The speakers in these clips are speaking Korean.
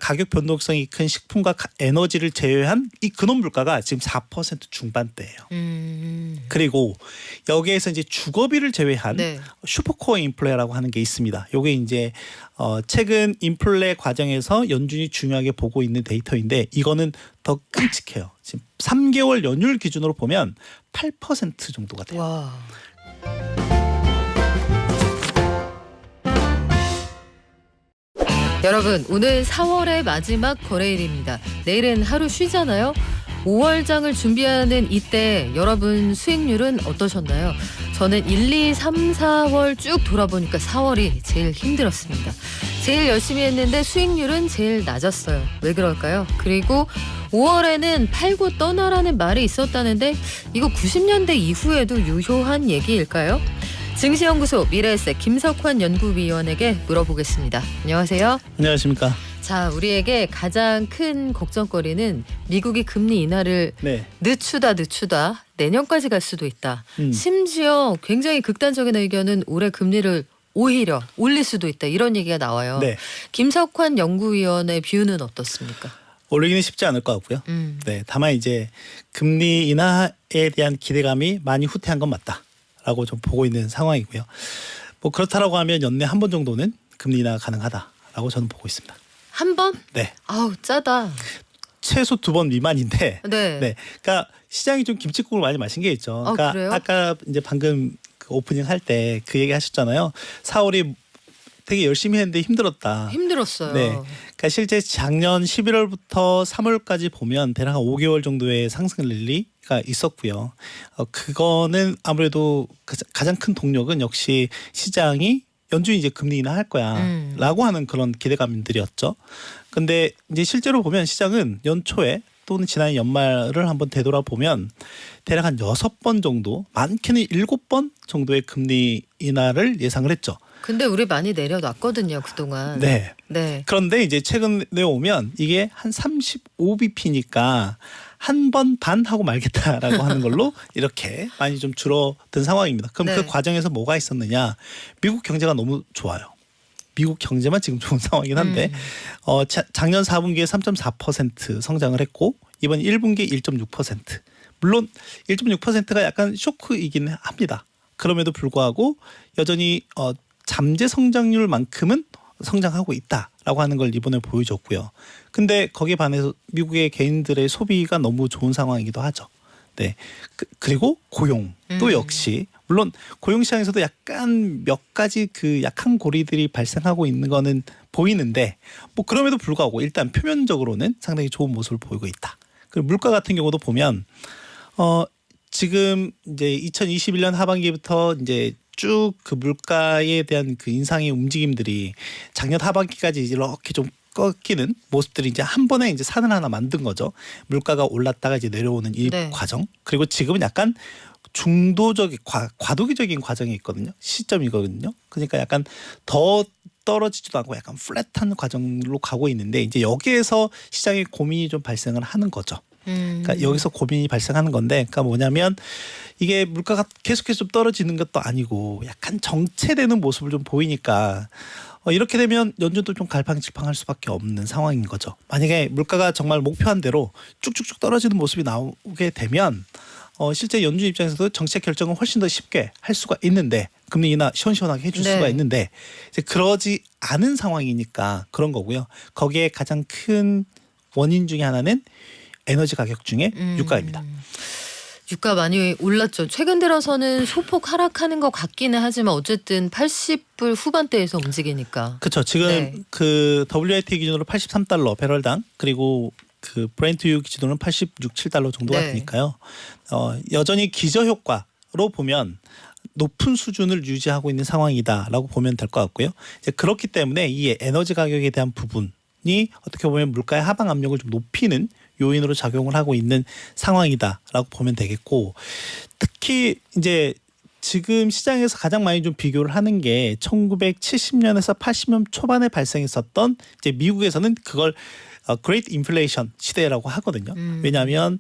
가격 변동성이 큰 식품과 에너지를 제외한 이 근원 물가가 지금 4% 중반대예요. 그리고 여기에서 이제 주거비를 제외한 네. 슈퍼코어 인플레라고 하는 게 있습니다. 요게 이제 최근 인플레 과정에서 연준이 중요하게 보고 있는 데이터인데 이거는 더 끔찍해요. 지금 3개월 연율 기준으로 보면 8% 정도가 돼요. 와. 여러분, 오늘 4월의 마지막 거래일입니다. 내일은 하루 쉬잖아요. 5월장을 준비하는 이때 여러분 수익률은 어떠셨나요? 저는 1, 2, 3, 4월 쭉 돌아보니까 4월이 제일 힘들었습니다. 제일 열심히 했는데 수익률은 제일 낮았어요. 왜 그럴까요? 그리고 5월에는 팔고 떠나라는 말이 있었다는데 이거 90년대 이후에도 유효한 얘기일까요? 증시연구소 미래에셋 김석환 연구위원에게 물어보겠습니다. 안녕하세요. 안녕하십니까. 자, 우리에게 가장 큰 걱정거리는 미국이 금리 인하를 네. 늦추다 내년까지 갈 수도 있다. 심지어 굉장히 극단적인 의견은 올해 금리를 오히려 올릴 수도 있다. 이런 얘기가 나와요. 네. 김석환 연구위원의 뷰는 어떻습니까? 올리기는 쉽지 않을 것 같고요. 네. 다만 이제 금리 인하에 대한 기대감이 많이 후퇴한 건 맞다라고 좀 보고 있는 상황이고요. 뭐 그렇다라고 하면 연내 한 번 정도는 금리 인하 가능하다라고 저는 보고 있습니다. 한 번? 네. 아우, 짜다. 최소 2번 미만인데. 네. 네. 그러니까 시장이 좀 김칫국을 많이 마신 게 있죠. 그러니까 그래요? 아까 이제 방금 그 오프닝 할 때 그 얘기 하셨잖아요. 4월이 되게 열심히 했는데 힘들었다. 힘들었어요. 네. 그러니까 실제 작년 11월부터 3월까지 보면 대략 한 5개월 정도의 상승 랠리가 있었고요. 그거는 아무래도 가장 큰 동력은 역시 시장이 연준이 이제 금리 인하할 거야라고 하는 그런 기대감들이었죠. 근데 이제 실제로 보면 시장은 연초에 또는 지난 연말을 한번 되돌아보면 대략 한 6번 정도, 많게는 7번 정도의 금리 인하를 예상을 했죠. 근데 우리 많이 내려놨거든요, 그동안. 네. 네. 그런데 이제 최근에 오면 이게 한 35bp니까 한 번 반 하고 말겠다라고 하는 걸로 이렇게 많이 좀 줄어든 상황입니다. 그럼 네. 그 과정에서 뭐가 있었느냐? 미국 경제가 너무 좋아요. 미국 경제만 지금 좋은 상황이긴 한데 작년 4분기에 3.4% 성장을 했고 이번 1분기에 1.6%. 물론 1.6%가 약간 쇼크이긴 합니다. 그럼에도 불구하고 여전히 잠재 성장률만큼은 성장하고 있다라고 하는 걸 이번에 보여줬고요. 근데 거기에 반해서 미국의 개인들의 소비가 너무 좋은 상황이기도 하죠. 네. 그리고 고용도 역시 물론 고용 시장에서도 약간 몇 가지 그 약한 고리들이 발생하고 있는 거는 보이는데 뭐 그럼에도 불구하고 일단 표면적으로는 상당히 좋은 모습을 보이고 있다. 그리고 물가 같은 경우도 보면 지금 이제 2021년 하반기부터 이제 쭉 그 물가에 대한 그 인상의 움직임들이 작년 하반기까지 이렇게 좀 꺾이는 모습들이 이제 한 번에 이제 산을 하나 만든 거죠. 물가가 올랐다가 이제 내려오는 이 네. 과정. 그리고 지금은 약간 중도적인 과도기적인 과정이 있거든요. 시점이거든요. 그러니까 약간 더 떨어지지도 않고 약간 플랫한 과정으로 가고 있는데 이제 여기에서 시장의 고민이 좀 발생을 하는 거죠. 그러니까 여기서 고민이 발생하는 건데, 그러니까 뭐냐면 이게 물가가 계속해서 좀 떨어지는 것도 아니고 약간 정체되는 모습을 좀 보이니까 이렇게 되면 연준도 좀 갈팡질팡할 수밖에 없는 상황인 거죠. 만약에 물가가 정말 목표한 대로 쭉쭉쭉 떨어지는 모습이 나오게 되면 실제 연준 입장에서도 정책 결정은 훨씬 더 쉽게 할 수가 있는데 금리 인하 시원시원하게 해줄 네. 수가 있는데 이제 그러지 않은 상황이니까 그런 거고요. 거기에 가장 큰 원인 중에 하나는 에너지 가격 중에 유가입니다. 유가 많이 올랐죠. 최근 들어서는 소폭 하락하는 것 같기는 하지만 어쨌든 80불 후반대에서 움직이니까. 그렇죠. 지금 네. 그 WTI 기준으로 83달러 배럴당 그리고 그 브렌트유 기준으로는 86, 7달러 정도가 네. 되니까요. 여전히 기저 효과로 보면 높은 수준을 유지하고 있는 상황이다라고 보면 될 것 같고요. 이제 그렇기 때문에 이 에너지 가격에 대한 부분이 어떻게 보면 물가의 하방 압력을 좀 높이는 요인으로 작용을 하고 있는 상황이다라고 보면 되겠고, 특히 이제 지금 시장에서 가장 많이 좀 비교를 하는 게 1970년에서 80년 초반에 발생했었던 이제 미국에서는 그걸 Great Inflation 시대라고 하거든요. 왜냐하면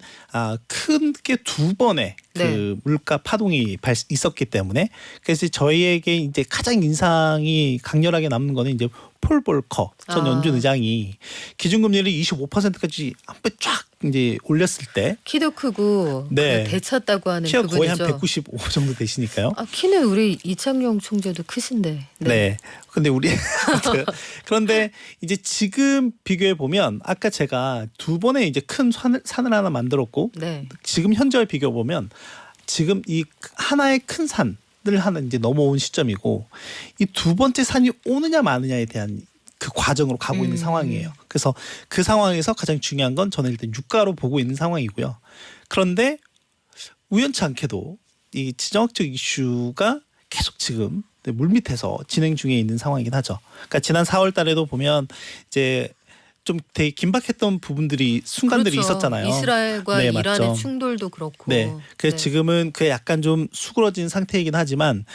크게 두 번의 그 네. 물가 파동이 있었기 때문에 그래서 저희에게 이제 가장 인상이 강렬하게 남는 거는 이제 폴 볼커 전 연준 의장이 기준금리를 25%까지 한 번 쫙 이제 올렸을 때 키도 크고 네. 대찼다고 하는 키가 그분이죠. 거의 한 195 정도 되시니까요. 키는 우리 이창용 총재도 크신데. 네. 근데 우리 그런데 이제 지금 비교해 보면 아까 제가 두 번의 이제 큰 산을 하나 만들었고 네. 지금 현재와 비교해 보면 지금 이 하나의 큰 산을 하나 이제 넘어온 시점이고 이 두 번째 산이 오느냐 마느냐에 대한 그 과정으로 가고 있는 상황이에요. 그래서 그 상황에서 가장 중요한 건 저는 일단 유가로 보고 있는 상황이고요. 그런데 우연치 않게도 이 지정학적 이슈가 계속 지금 물밑에서 진행 중에 있는 상황이긴 하죠. 그러니까 지난 4월 달에도 보면 이제 좀 되게 긴박했던 부분들이 순간들이 그렇죠. 있었잖아요. 이스라엘과 네, 이란의 맞죠. 충돌도 그렇고. 네. 그래서 지금은 그게 약간 좀 수그러진 상태이긴 하지만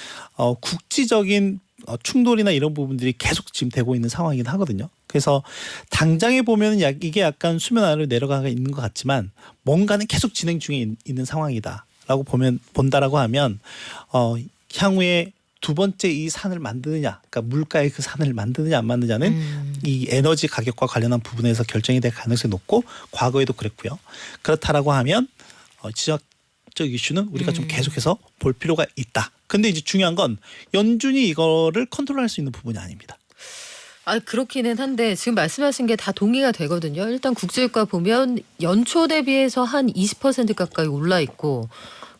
국지적인 충돌이나 이런 부분들이 계속 지금 되고 있는 상황이긴 하거든요. 그래서 당장에 보면 이게 약간 수면 아래로 내려가 있는 것 같지만 뭔가는 계속 진행 중에 있는 상황이다라고 본다라고 하면 향후에 두 번째 이 산을 만드느냐, 그러니까 물가의 그 산을 만드느냐 안 만드느냐는 이 에너지 가격과 관련한 부분에서 결정이 될 가능성이 높고 과거에도 그랬고요. 그렇다라고 하면 지정학적 이슈는 우리가 좀 계속해서 볼 필요가 있다. 근데 이제 중요한 건 연준이 이거를 컨트롤할 수 있는 부분이 아닙니다. 그렇기는 한데 지금 말씀하신 게 다 동의가 되거든요. 일단 국제유가 보면 연초 대비해서 한 20% 가까이 올라 있고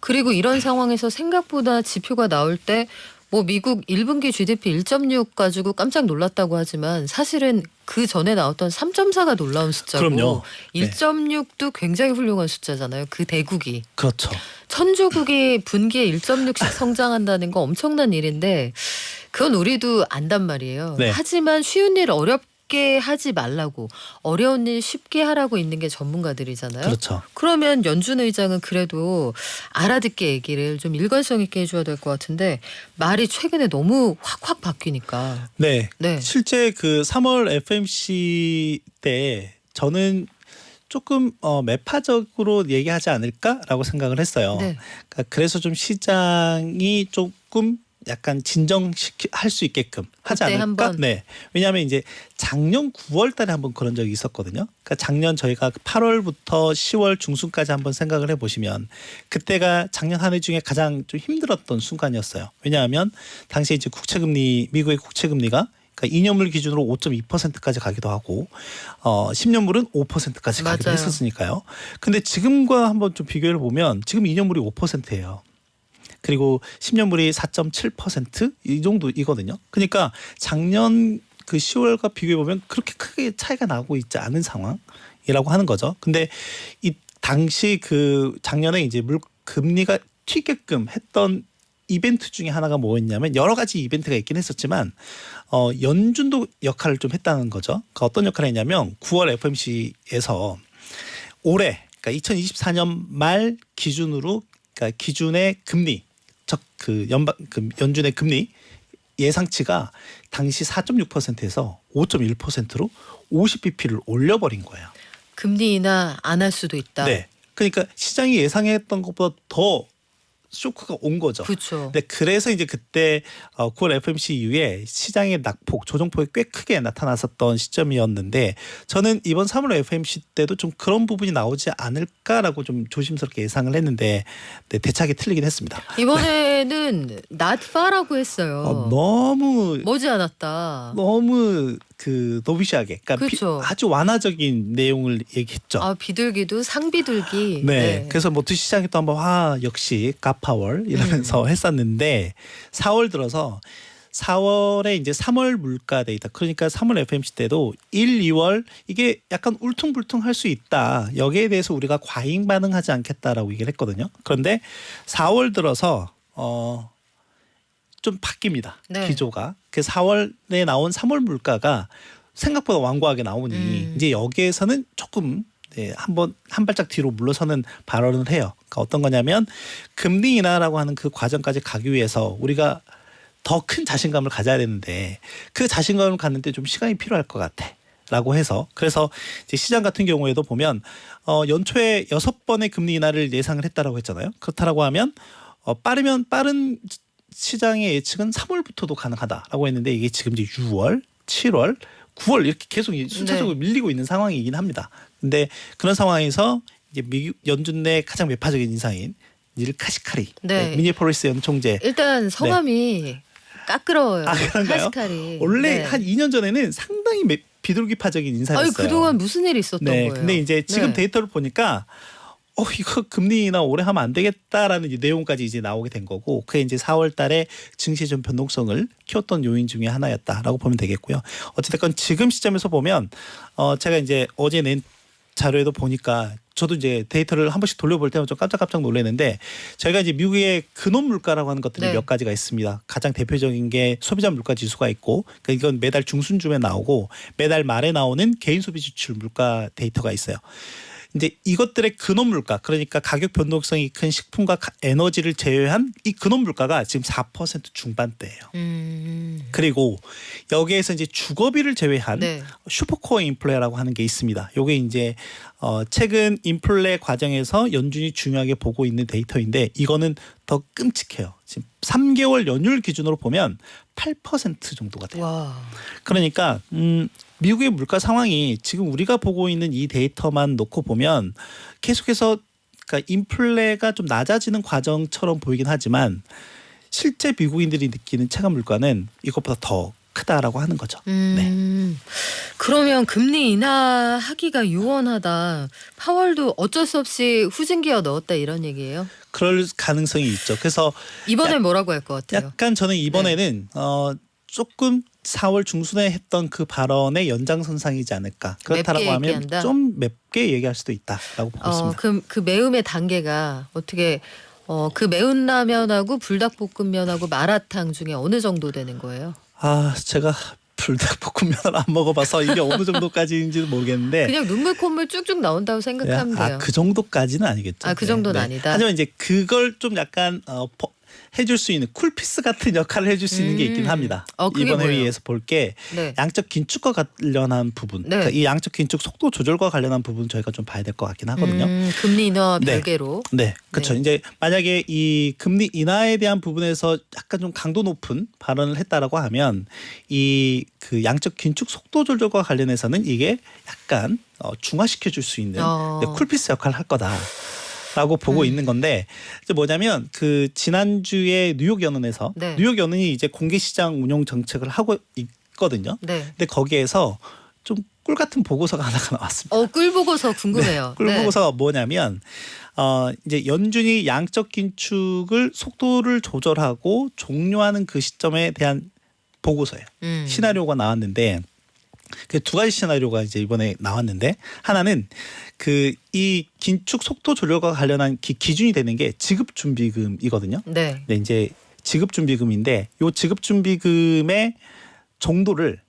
그리고 이런 상황에서 생각보다 지표가 나올 때 뭐 미국 1분기 GDP 1.6 가지고 깜짝 놀랐다고 하지만 사실은 그 전에 나왔던 3.4가 놀라운 숫자고 그럼요. 1.6도 굉장히 훌륭한 숫자잖아요. 그 대국이. 그렇죠. 천주국이 분기에 1.6씩 성장한다는 거 엄청난 일인데 그건 우리도 안단 말이에요. 네. 하지만 쉬운 일 어렵게 하지 말라고 어려운 일 쉽게 하라고 있는 게 전문가들이잖아요. 그렇죠. 그러면 연준 의장은 그래도 알아듣게 얘기를 좀 일관성 있게 해줘야 될 것 같은데 말이 최근에 너무 확확 바뀌니까. 네. 네. 실제 그 3월 FMC 때 저는 조금 매파적으로 얘기하지 않을까라고 생각을 했어요. 네. 그러니까 그래서 좀 시장이 조금 약간 진정할 수 있게끔 하지 그때 않을까? 한번. 네. 왜냐하면 이제 작년 9월 달에 한번 그런 적이 있었거든요. 그러니까 작년 저희가 8월부터 10월 중순까지 한번 생각을 해보시면 그때가 작년 한 해 중에 가장 좀 힘들었던 순간이었어요. 왜냐하면 당시에 이제 미국의 국채금리가 그러니까 2년물 기준으로 5.2%까지 가기도 하고 10년물은 5%까지 가기도 맞아요. 했었으니까요. 근데 지금과 한번 좀 비교를 보면 지금 2년물이 5%예요. 그리고 10년물이 4.7% 이 정도이거든요. 그러니까 작년 그 10월과 비교해 보면 그렇게 크게 차이가 나고 있지 않은 상황이라고 하는 거죠. 근데 이 당시 그 작년에 이제 금리가 튀게끔 했던 이벤트 중에 하나가 뭐였냐면 여러 가지 이벤트가 있긴 했었지만 연준도 역할을 좀 했다는 거죠. 그러니까 어떤 역할을 했냐면 9월 FMC에서 올해 그러니까 2024년 말 기준으로 그러니까 기준의 금리 그 연준의 금리 예상치가 당시 4.6%에서 5.1%로 50bp를 올려버린 거예요. 금리 인하 안 할 수도 있다. 네. 그러니까 시장이 예상했던 것보다 더 쇼크가 온 거죠. 그렇죠. 네, 그래서 이제 그때 9월 FMC 이후에 시장의 낙폭, 조정폭이 꽤 크게 나타났었던 시점이었는데 저는 이번 3월 FMC 때도 좀 그런 부분이 나오지 않을까라고 좀 조심스럽게 예상을 했는데 네, 대차게 틀리긴 했습니다. 이번에는 not far라고 했어요. 너무 머지않았다. 그 노비시하게, 그러니까 그렇죠. 아주 완화적인 내용을 얘기했죠. 비둘기도 상비둘기. 네. 그래서 뭐 시장이 또 한번 역시 갓파월 이러면서 했었는데 4월 들어서 4월에 이제 3월 물가 데이터 그러니까 3월 FMC 때도 1, 2월 이게 약간 울퉁불퉁할 수 있다. 여기에 대해서 우리가 과잉 반응하지 않겠다라고 얘기를 했거든요. 그런데 4월 들어서 좀 바뀝니다. 네. 기조가. 그 4월에 나온 3월 물가가 생각보다 완고하게 나오니 이제 여기에서는 조금 네, 한 발짝 뒤로 물러서는 발언을 해요. 그러니까 어떤 거냐면 금리 인하라고 하는 그 과정까지 가기 위해서 우리가 더 큰 자신감을 가져야 되는데 그 자신감을 갖는데 좀 시간이 필요할 것 같아. 라고 해서 그래서 이제 시장 같은 경우에도 보면 연초에 6번의 금리 인하를 예상을 했다라고 했잖아요. 그렇다라고 하면 빠른 시장의 예측은 3월부터도 가능하다라고 했는데 이게 지금 이제 6월, 7월, 9월 이렇게 계속 순차적으로 밀리고 있는 상황이긴 합니다. 근데 그런 상황에서 이제 미국 연준 내 가장 매파적인 인사인 닐 카시카리 네. 미니폴리스 연 총재 일단 성함이 까끄러워요. 아, 그런가요? 카시카리. 원래 네. 한 2년 전에는 상당히 비둘기파적인 인사였어요. 아니 그동안 무슨 일이 있었던 네, 거예요? 근데 이제 지금 네. 데이터를 보니까 이거 금리 인하 오래 하면 안 되겠다라는 내용까지 이제 나오게 된 거고 그게 이제 4월달에 증시 좀 변동성을 키웠던 요인 중에 하나였다라고 보면 되겠고요. 어쨌든 지금 시점에서 보면 제가 이제 어제 낸 자료에도 보니까 저도 이제 데이터를 한 번씩 돌려볼 때마다 좀 깜짝깜짝 놀랐는데 저희가 이제 미국의 근원 물가라고 하는 것들이 네. 몇 가지가 있습니다. 가장 대표적인 게 소비자 물가 지수가 있고 그러니까 이건 매달 중순쯤에 나오고 매달 말에 나오는 개인 소비 지출 물가 데이터가 있어요. 이제 이것들의 근원 물가 그러니까 가격 변동성이 큰 식품과 에너지를 제외한 이 근원 물가가 지금 4% 중반대예요. 그리고 여기에서 이제 주거비를 제외한 네. 슈퍼코어 인플레라고 하는 게 있습니다. 요게 이제 최근 인플레 과정에서 연준이 중요하게 보고 있는 데이터인데 이거는 더 끔찍해요. 지금 3개월 연율 기준으로 보면 8% 정도가 돼요. 와. 그러니까 미국의 물가 상황이 지금 우리가 보고 있는 이 데이터만 놓고 보면 계속해서 그러니까 인플레가 좀 낮아지는 과정처럼 보이긴 하지만 실제 미국인들이 느끼는 체감 물가는 이것보다 더 크다라고 하는 거죠. 네. 그러면 금리 인하하기가 유언하다. 파월도 어쩔 수 없이 후진기어 넣었다 이런 얘기예요? 그럴 가능성이 있죠. 그래서 이번엔 뭐라고 할 것 같아요? 약간 저는 이번에는 조금 4월 중순에 했던 그 발언의 연장선상이지 않을까. 그렇다라고 맵게 하면 얘기한다? 좀 맵게 얘기할 수도 있다라고 보고 있습니다. 그 매움의 단계가 어떻게 그 매운 라면하고 불닭볶음면하고 마라탕 중에 어느 정도 되는 거예요? 제가 불닭볶음면을 안 먹어봐서 이게 어느 정도까지인지는 모르겠는데 그냥 눈물 콧물 쭉쭉 나온다고 생각하면 돼요. 그 정도까지는 아니겠죠. 그 정도는 아니다. 하지만 이제 그걸 좀 약간 해줄 수 있는 쿨피스 같은 역할을 해줄 수 있는 게 있긴 합니다. 그게 이번 뭐예요? 회의에서 볼 게 네. 양적 긴축과 관련한 부분, 네. 그러니까 이 양적 긴축 속도 조절과 관련한 부분 저희가 좀 봐야 될 것 같긴 하거든요. 금리 인하 네. 별개로. 네, 그렇죠. 네. 이제 만약에 이 금리 인하에 대한 부분에서 약간 좀 강도 높은 발언을 했다라고 하면 이 그 양적 긴축 속도 조절과 관련해서는 이게 약간 중화시켜 줄 수 있는 쿨피스 역할을 할 거다. 라고 보고 있는 건데 이제 뭐냐면 그 지난주에 뉴욕 연은에서 네. 뉴욕 연은이 이제 공개 시장 운용 정책을 하고 있거든요. 네. 근데 거기에서 좀 꿀 같은 보고서가 하나가 나왔습니다. 꿀 보고서 궁금해요. 꿀 보고서가 뭐냐면 이제 연준이 양적 긴축을 속도를 조절하고 종료하는 그 시점에 대한 보고서예요. 시나리오가 나왔는데 그 두 가지 시나리오가 이제 이번에 나왔는데 하나는 그 이 긴축 속도 조절과 관련한 기준이 되는 게 지급준비금이거든요. 네. 네, 이제 지급준비금인데 요 지급준비금의 정도를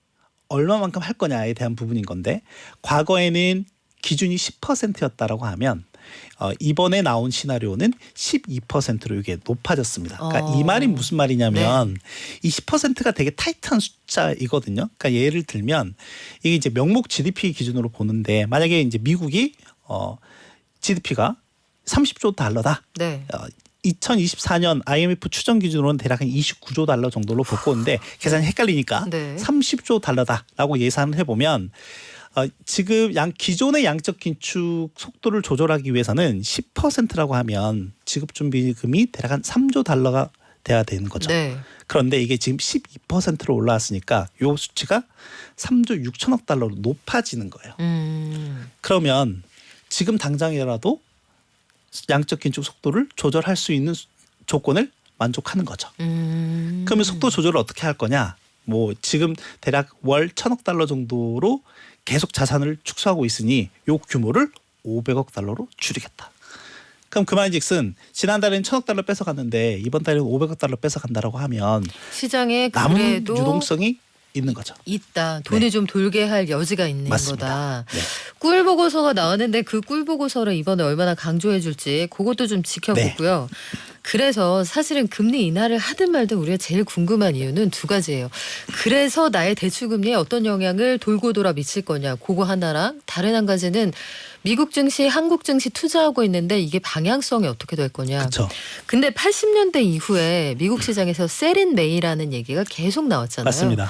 얼마만큼 할 거냐에 대한 부분인 건데 과거에는 기준이 10%였다라고 하면 이번에 나온 시나리오는 12%로 이게 높아졌습니다. 그러니까 이 말이 무슨 말이냐면 이 10%가 되게 타이트한 숫자이거든요. 그러니까 예를 들면 이게 이제 명목 GDP 기준으로 보는데 만약에 이제 미국이 GDP가 30조 달러다. 네. 2024년 IMF 추정 기준으로는 대략 한 29조 달러 정도로 볼 건데 계산이 헷갈리니까 네. 30조 달러다라고 예산을 해보면 지금 기존의 양적 긴축 속도를 조절하기 위해서는 10%라고 하면 지급준비금이 대략 한 3조 달러가 돼야 되는 거죠. 네. 그런데 이게 지금 12%로 올라왔으니까 이 수치가 3조 6천억 달러로 높아지는 거예요. 그러면 지금 당장이라도 양적 긴축 속도를 조절할 수 있는 조건을 만족하는 거죠. 그러면 속도 조절을 어떻게 할 거냐? 뭐 지금 대략 월 1,000억 달러 정도로 계속 자산을 축소하고 있으니 요 규모를 500억 달러로 줄이겠다. 그럼 그 말인즉슨 지난달에는 1,000억 달러 뺏어갔는데 이번 달에는 500억 달러 뺏어간다라고 하면 시장에 남은 그래도 유동성이 있는 거죠. 있다. 돈이 좀 돌게 할 여지가 있는 맞습니다. 거다. 네. 꿀 보고서가 나왔는데 그 꿀 보고서를 이번에 얼마나 강조해 줄지 그것도 좀 지켜보고요. 그래서 사실은 금리 인하를 하든 말든 우리가 제일 궁금한 이유는 두 가지예요. 그래서 나의 대출금리에 어떤 영향을 돌고 돌아 미칠 거냐 그거 하나랑 다른 한 가지는 미국 증시, 한국 증시 투자하고 있는데 이게 방향성이 어떻게 될 거냐. 그렇죠. 근데 80년대 이후에 미국 시장에서 셀인 메이라는 얘기가 계속 나왔잖아요. 맞습니다.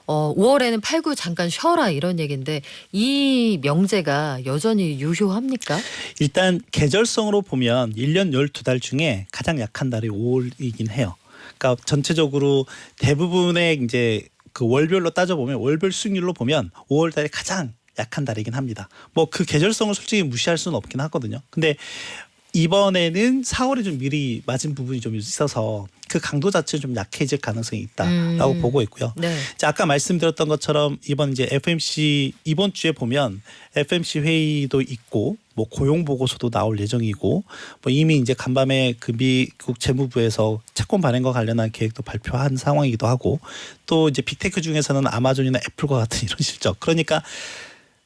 5월에는 팔고 잠깐 쉬어라 이런 얘기인데 이 명제가 여전히 유효합니까? 일단 계절성으로 보면 1년 12달 중에 가장 약한 달이 5월이긴 해요. 그러니까 전체적으로 대부분의 이제 그 월별로 따져보면 월별 수익률로 보면 5월 달이 가장 약한 달이긴 합니다. 뭐 그 계절성을 솔직히 무시할 수는 없긴 하거든요. 근데 이번에는 4월에 좀 미리 맞은 부분이 좀 있어서 그 강도 자체는 좀 약해질 가능성이 있다라고 보고 있고요. 네. 자, 아까 말씀드렸던 것처럼 이번 이제 FMC 이번 주에 보면 FMC 회의도 있고 뭐 고용 보고서도 나올 예정이고 뭐 이미 이제 간밤에 그 미국 재무부에서 채권 발행과 관련한 계획도 발표한 상황이기도 하고 또 이제 빅테크 중에서는 아마존이나 애플과 같은 이런 실적. 그러니까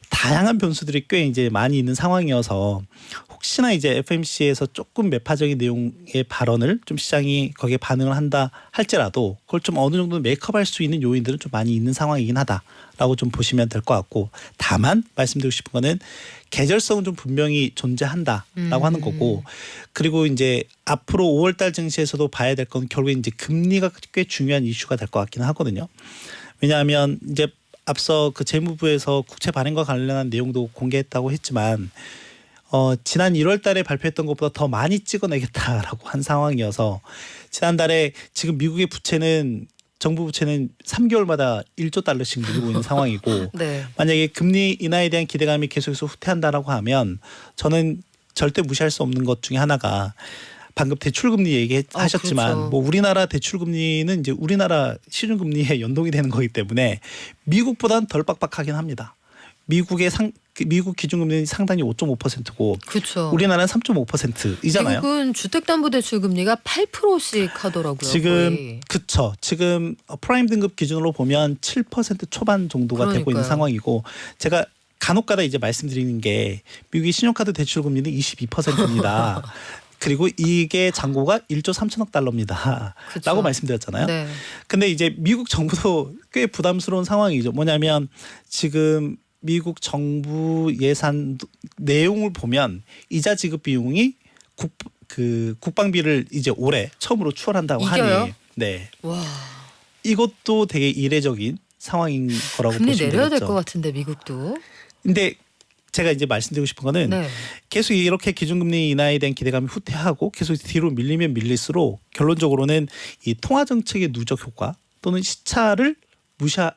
다양한 변수들이 꽤 이제 많이 있는 상황이어서 혹시나 이제 FMC에서 조금 매파적인 내용의 발언을 좀 시장이 거기에 반응을 한다 할지라도 그걸 좀 어느 정도 메이크업할 수 있는 요인들은 좀 많이 있는 상황이긴 하다라고 좀 보시면 될 것 같고 다만 말씀드리고 싶은 거는 계절성은 좀 분명히 존재한다라고 하는 거고 그리고 이제 앞으로 5월달 증시에서도 봐야 될 건 결국에 이제 금리가 꽤 중요한 이슈가 될 것 같기는 하거든요. 왜냐하면 이제 앞서 그 재무부에서 국채 발행과 관련한 내용도 공개했다고 했지만 지난 1월 달에 발표했던 것보다 더 많이 찍어내겠다라고 한 상황이어서 지난달에 지금 미국의 부채는 정부 부채는 3개월마다 1조 달러씩 늘고 있는 상황이고 네. 만약에 금리 인하에 대한 기대감이 계속해서 후퇴한다라고 하면 저는 절대 무시할 수 없는 것 중에 하나가 방금 대출금리 얘기하셨지만 그렇죠. 뭐 우리나라 대출금리는 이제 우리나라 시중금리에 연동이 되는 거기 때문에 미국보다는 덜 빡빡하긴 합니다. 미국 기준금리는 상당히 5.5%고 그렇죠. 우리나라는 3.5%이잖아요. 미국은 주택담보대출금리가 8%씩 하더라고요. 지금 거의. 그쵸. 지금 프라임 등급 기준으로 보면 7% 초반 정도가 되고 있는 그러니까요. 상황이고 제가 간혹가다 이제 말씀드리는 게 미국의 신용카드 대출금리는 22%입니다. 그리고 이게 잔고가 1조 3천억 달러입니다. 그쵸. 라고 말씀드렸잖아요. 네. 근데 이제 미국 정부도 꽤 부담스러운 상황이죠. 뭐냐면 지금 미국 정부 예산 내용을 보면 이자 지급 비용이 국방비를 이제 올해 처음으로 추월한다고 이겨요? 하니 네. 와. 이것도 되게 이례적인 상황인 거라고 금리 보시면 내려야 될 되겠죠. 것 같은데 미국도. 근데 제가 이제 말씀드리고 싶은 거는 네. 계속 이렇게 기준금리 인하에 대한 기대감이 후퇴하고 계속 뒤로 밀리면 밀릴수록 결론적으로는 이 통화 정책의 누적 효과 또는 시차를 무시하지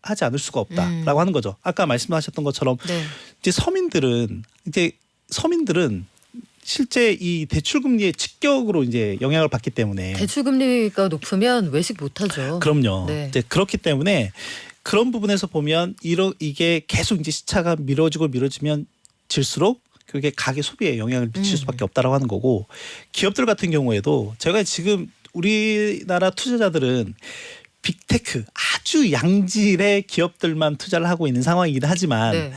않을 수가 없다라고 하는 거죠. 아까 말씀하셨던 것처럼 네. 이제 서민들은 실제 이 대출금리의 직격으로 이제 영향을 받기 때문에 대출금리가 높으면 외식 못하죠. 그럼요. 네. 이제 그렇기 때문에 그런 부분에서 보면 이게 계속 이제 시차가 미뤄지면 질수록 그게 가계 소비에 영향을 미칠 수밖에 없다라고 하는 거고 기업들 같은 경우에도 제가 지금 우리나라 투자자들은 빅테크 아주 양질의 기업들만 투자를 하고 있는 상황이긴 하지만 네.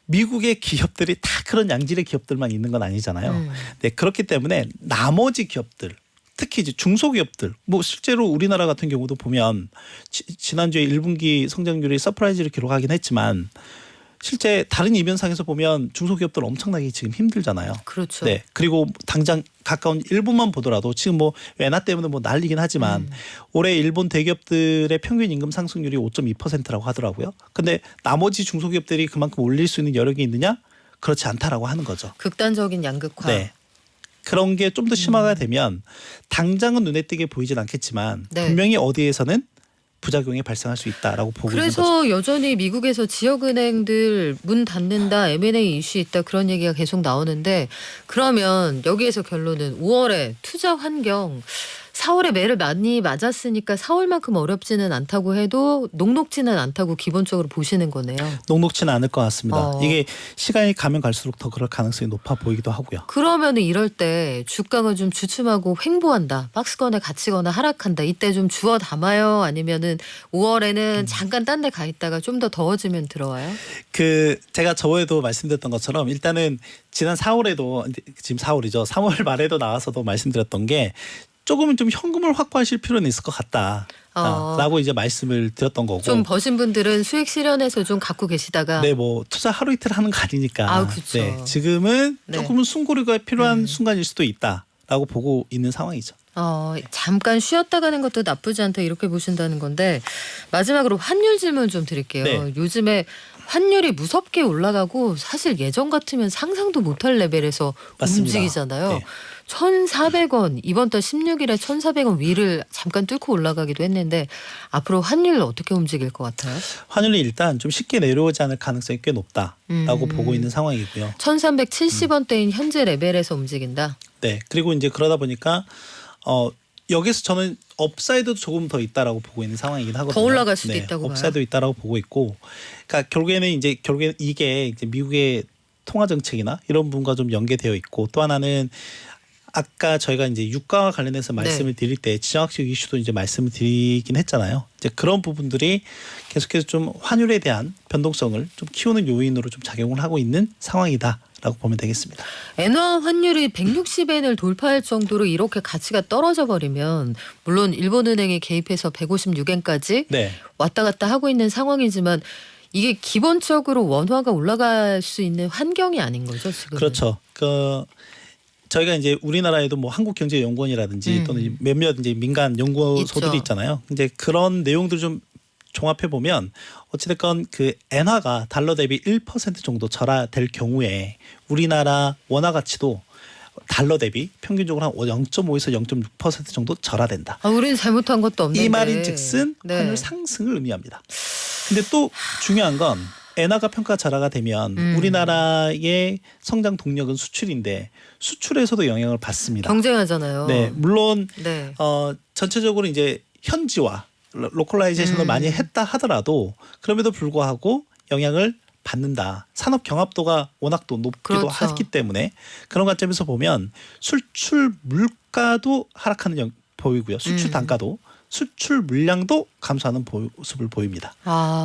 미국의 기업들이 다 그런 양질의 기업들만 있는 건 아니잖아요. 네, 그렇기 때문에 나머지 기업들 특히 이제 중소기업들 뭐 실제로 우리나라 같은 경우도 보면 지난주에 1분기 성장률이 서프라이즈를 기록하긴 했지만 실제 다른 이변상에서 보면 중소기업들 엄청나게 지금 힘들잖아요. 그렇죠. 네. 그리고 당장 가까운 일본만 보더라도 지금 뭐 외나 때문에 뭐 난리긴 하지만 올해 일본 대기업들의 평균 임금 상승률이 5.2%라고 하더라고요. 근데 나머지 중소기업들이 그만큼 올릴 수 있는 여력이 있느냐? 그렇지 않다라고 하는 거죠. 극단적인 양극화. 네. 그런 게 좀 더 심화가 되면 당장은 눈에 띄게 보이진 않겠지만 네. 분명히 어디에서는 부작용이 발생할 수 있다라고 보고 있는 거죠. 그래서 여전히 미국에서 지역은행들 문 닫는다, M&A 이슈 있다 그런 얘기가 계속 나오는데 그러면 여기에서 결론은 5월에 투자 환경 4월에 매를 많이 맞았으니까 4월만큼 어렵지는 않다고 해도 녹록지는 않다고 기본적으로 보시는 거네요. 녹록지는 않을 것 같습니다. 어. 이게 시간이 가면 갈수록 더 그럴 가능성이 높아 보이기도 하고요. 그러면 이럴 때 주가가 좀 주춤하고 횡보한다. 박스권에 갇히거나 하락한다. 이때 좀 주워 담아요. 아니면은 5월에는 잠깐 딴 데 가 있다가 좀 더 더워지면 들어와요. 제가 저번에도 말씀드렸던 것처럼 일단은 지난 4월에도 지금 4월이죠. 3월 말에도 나와서도 말씀드렸던 게 조금은 좀 현금을 확보하실 필요는 있을 것 같다. 라고 이제 말씀을 드렸던 거고. 좀 버신 분들은 수익 실현해서 좀 갖고 계시다가 네, 뭐 투자 하루 이틀 하는 거 아니니까. 아, 그쵸. 네, 지금은 네. 조금은 숨고르기가 필요한 순간일 수도 있다라고 보고 있는 상황이죠. 잠깐 쉬었다 가는 것도 나쁘지 않다 이렇게 보신다는 건데 마지막으로 환율 질문 좀 드릴게요. 네. 요즘에 환율이 무섭게 올라가고 사실 예전 같으면 상상도 못할 레벨에서 맞습니다. 움직이잖아요. 네. 1,400원 이번 달 16일에 1,400원 위를 잠깐 뚫고 올라가기도 했는데 앞으로 환율 어떻게 움직일 것 같아요? 환율이 일단 좀 쉽게 내려오지 않을 가능성이 꽤 높다라고 보고 있는 상황이고요. 1,370원대인 현재 레벨에서 움직인다. 네, 그리고 이제 그러다 보니까 여기서 저는 업사이드도 조금 더 있다라고 보고 있는 상황이긴 하거든요. 더 올라갈 수도 있다고 봐요. 업사이드 있다라고 보고 있고, 그러니까 결국에는 이게 이제 미국의 통화 정책이나 이런 부분과 좀 연계되어 있고, 또 하나는 아까 저희가 이제 유가와 관련해서 말씀을 드릴 때 지정학적 이슈도 이제 말씀을 드리긴 했잖아요. 이제 그런 부분들이 계속해서 좀 환율에 대한 변동성을 좀 키우는 요인으로 좀 작용을 하고 있는 상황이다라고 보면 되겠습니다. 엔화 환율이 160엔을 돌파할 정도로 이렇게 가치가 떨어져 버리면 물론 일본은행이 개입해서 156엔까지 네. 왔다 갔다 하고 있는 상황이지만 이게 기본적으로 원화가 올라갈 수 있는 환경이 아닌 거죠 지금. 그렇죠. 저희가 이제 우리나라에도 뭐 한국경제연구원이라든지 또는 몇몇 이제 민간 연구소들이 있죠. 있잖아요. 이제 그런 내용들 좀 종합해 보면 어찌됐건 그 엔화가 달러 대비 1% 정도 절하될 경우에 우리나라 원화 가치도 달러 대비 평균적으로 한 0.5에서 0.6% 정도 절하된다. 우리는 잘못한 것도 없는데. 이 말인즉슨 네. 환율 상승을 의미합니다. 근데 또 중요한 건 엔화가 평가 절하가 되면 우리나라의 성장 동력은 수출인데 수출에서도 영향을 받습니다. 경쟁하잖아요. 네, 물론 네. 전체적으로 이제 현지화 로컬라이제이션을 많이 했다 하더라도 그럼에도 불구하고 영향을 받는다. 산업 경합도가 워낙 또 높기도 그렇죠. 하기 때문에 그런 관점에서 보면 수출 물가도 하락하는 보이고요. 수출 단가도 수출 물량도 감소하는 모습을 보입니다.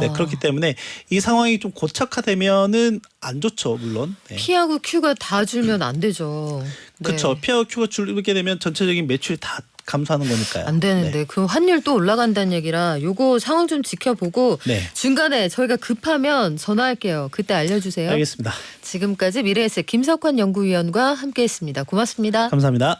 네, 그렇기 때문에 이 상황이 좀 고착화되면은 안 좋죠, 물론. 네. P하고 Q가 다 줄면 안 되죠. 네. 그렇죠. P하고 Q가 줄게 되면 전체적인 매출이 다 감소하는 거니까요. 안 되는데 네. 그 환율 또 올라간다는 얘기라 요거 상황 좀 지켜보고 네. 중간에 저희가 급하면 전화할게요. 그때 알려주세요. 알겠습니다. 지금까지 미래에셋 김석환 연구위원과 함께했습니다. 고맙습니다. 감사합니다.